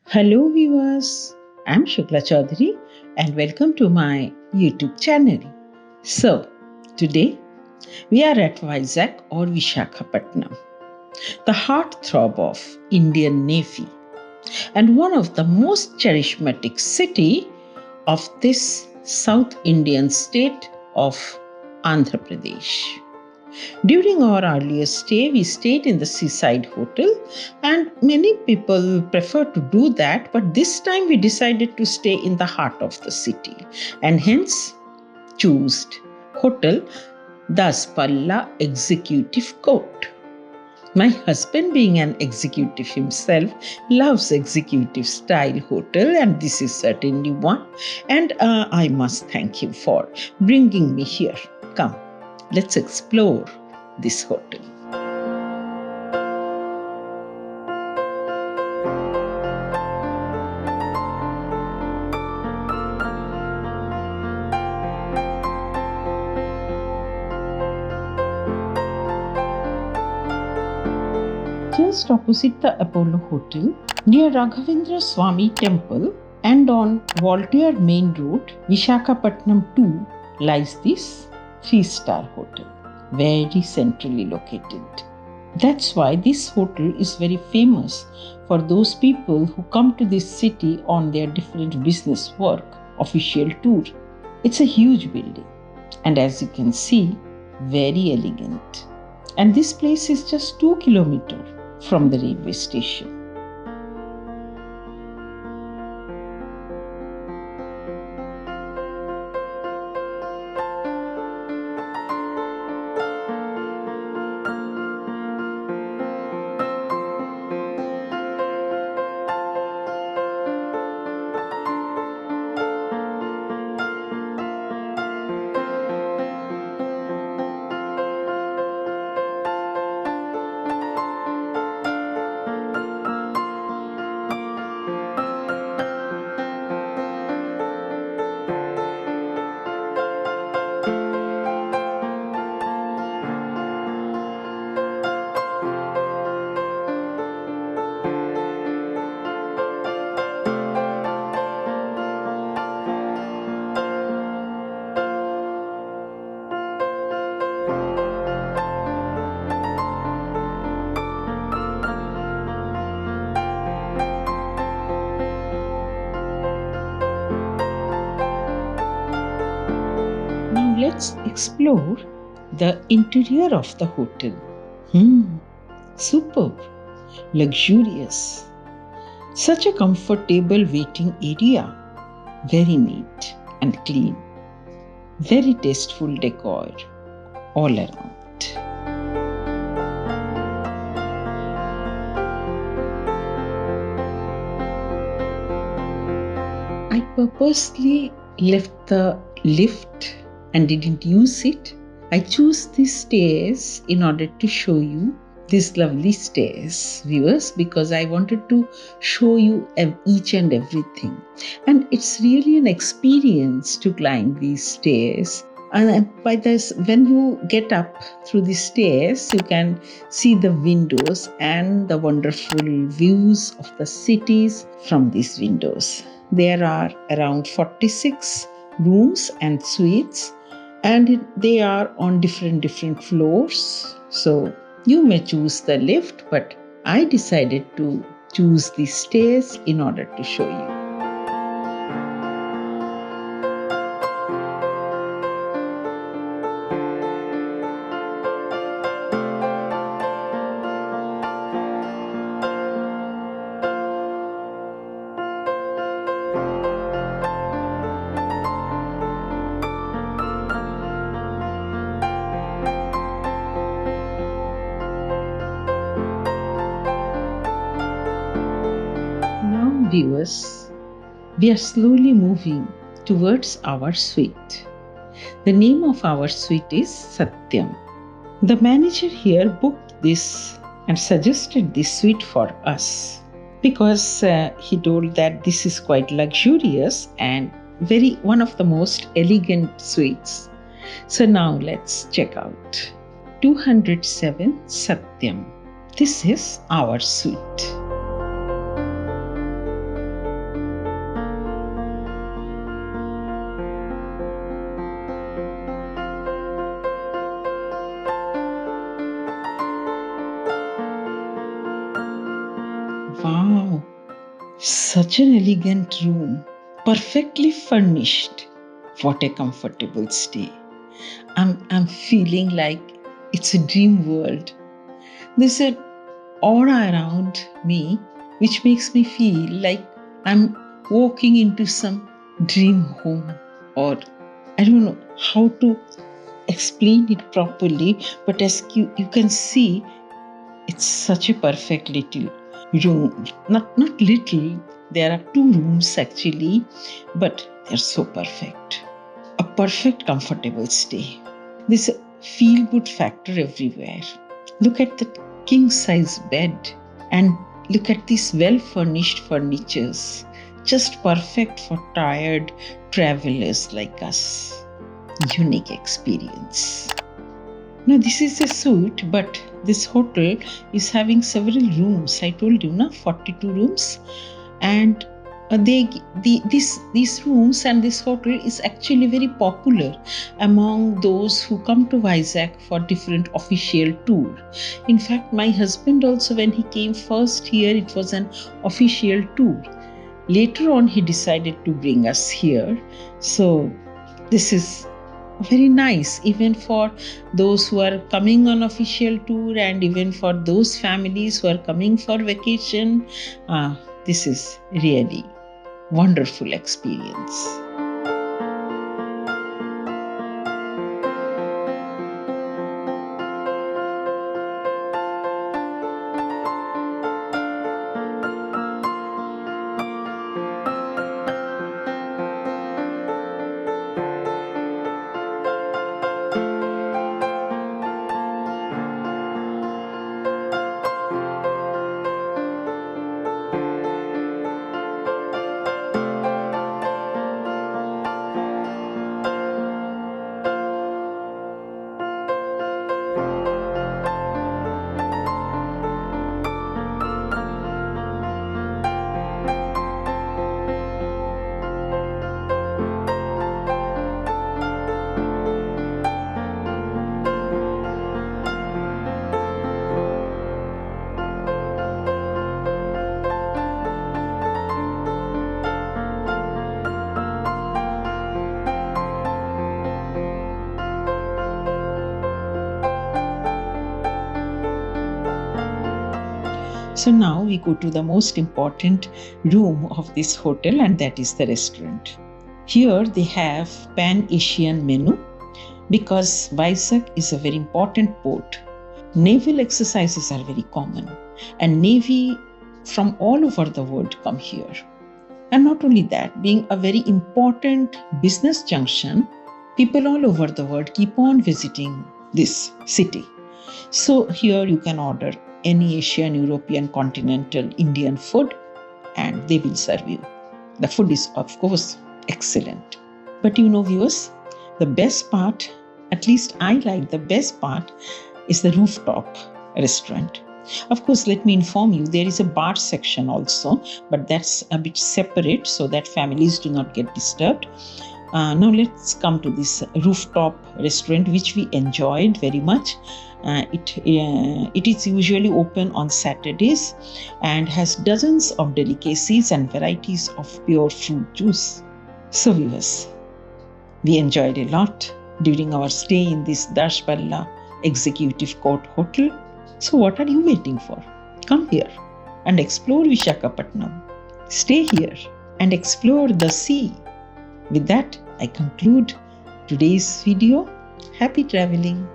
Hello viewers, I'm Shukla Choudhury and welcome to my YouTube channel. So, today we are at Vizag or Visakhapatnam, the heartthrob of Indian Navy and one of the most charismatic city of this South Indian state of Andhra Pradesh. During our earlier stay, we stayed in the seaside hotel, and many people prefer to do that. But this time, we decided to stay in the heart of the city, and hence chose Hotel Daspalla Executive Court. My husband, being an executive himself, loves executive style hotel, and this is certainly one. And I must thank him for bringing me here. Come, let's explore this hotel. Just opposite the Apollo Hotel, near Raghavendra Swami Temple, and on Voltaire Main Road, Visakhapatnam 2, lies this 3-star hotel, very centrally located. That's why this hotel is very famous for those people who come to this city on their different business work, official tour. It's a huge building, and as you can see, very elegant. And this place is just 2 kilometers from the railway station. Now let's explore the interior of the hotel. Superb, luxurious. Such a comfortable waiting area. Very neat and clean. Very tasteful decor all around. I purposely left the lift and didn't use it. I chose these stairs in order to show you these lovely stairs, viewers, because I wanted to show you each and everything. And it's really an experience to climb these stairs. And by this, when you get up through the stairs, you can see the windows and the wonderful views of the cities from these windows. There are around 46 rooms and suites, and they are on different floors. So you may choose the lift, but I decided to choose the stairs in order to show you. Viewers, we are slowly moving towards our suite. The name of our suite is Satyam. The manager here booked this and suggested this suite for us because he told that this is quite luxurious and one of the most elegant suites. So now let's check out 207 Satyam. This is our suite. Such an elegant room, perfectly furnished. What a comfortable stay. I'm feeling like it's a dream world. There's an aura around me which makes me feel like I'm walking into some dream home, or I don't know how to explain it properly, but as you can see, it's such a perfect little room. Not little, there are two rooms actually, but they're so perfect. A perfect, comfortable stay. There's a feel good factor everywhere. Look at the king size bed and look at these well furnished furnitures. Just perfect for tired travelers like us. Unique experience. Now, this is a suite, but this hotel is having several rooms. I told you, 42 rooms, and these rooms and this hotel is actually very popular among those who come to Vizag for different official tour. In fact, my husband also, when he came first here, it was an official tour. Later on, he decided to bring us here. So this is very nice, even for those who are coming on official tour and even for those families who are coming for vacation. This is really wonderful experience. So now we go to the most important room of this hotel, and that is the restaurant. Here they have Pan-Asian menu because Vizag is a very important port. Naval exercises are very common, and Navy from all over the world come here. And not only that, being a very important business junction, people all over the world keep on visiting this city. So here you can order any Asian, European, continental, Indian food, and they will serve you. The food is, of course, excellent. But viewers, the best part, at least I like the best part, is the rooftop restaurant. Of course, let me inform you, there is a bar section also, but that's a bit separate so that families do not get disturbed. Now let's come to this rooftop restaurant, which we enjoyed very much. It is usually open on Saturdays and has dozens of delicacies and varieties of pure fruit juice. So viewers, we enjoyed a lot during our stay in this Daspalla Executive Court Hotel. So what are you waiting for? Come here and explore Visakhapatnam. Stay here and explore the sea. With that, I conclude today's video. Happy traveling.